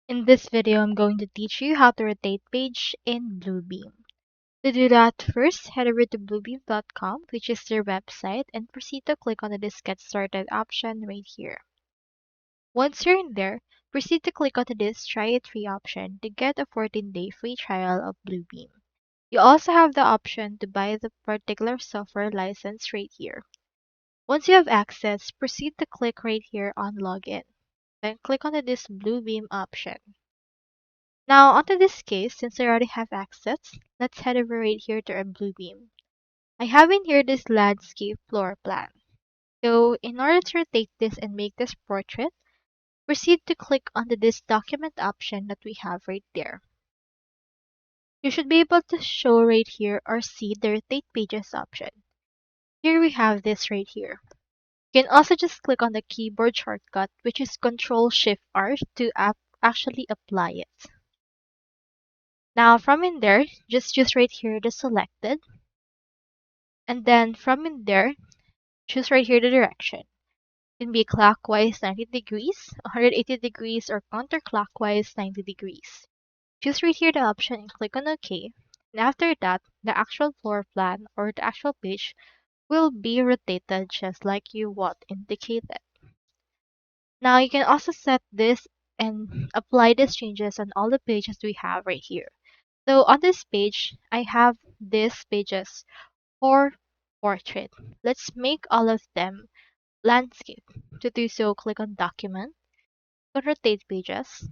In this video, I'm going to teach you how to rotate page in Bluebeam. To do that, first head over to bluebeam.com, which is their website, and proceed to click on the Get Started option right here. Once you're in there, proceed to click on this Try It Free option to get a 14-day free trial of Bluebeam. You also have the option to buy the particular software license right here. Once you have access, proceed to click right here on Login. Then click on this Bluebeam option. Now, onto this case, since I already have access, let's head over right here to our Bluebeam. I have in here this landscape floor plan. So, in order to rotate this and make this portrait, proceed to click on this document option that we have right there. You should be able to show right here or see the rotate pages option. Here we have this right here. You can also just click on the keyboard shortcut, which is Ctrl-Shift-R to actually apply it. Now from in there, just choose right here the selected. And then from in there, choose right here the direction. It can be clockwise 90 degrees, 180 degrees, or counterclockwise 90 degrees. Choose right here the option and click on OK. And after that, the actual floor plan or the actual page will be rotated just like you want indicated. Now you can also set this and apply these changes on all the pages we have right here. So on this page, I have these pages for portrait. Let's make all of them landscape. To do so, click on Document, go to Rotate Pages,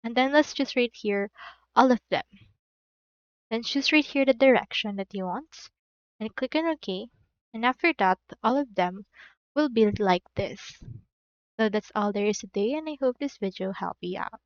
and then let's just right here all of them. Then choose right here the direction that you want, and click on OK. And after that, all of them will be like this. So that's all there is today, and I hope this video helped you out.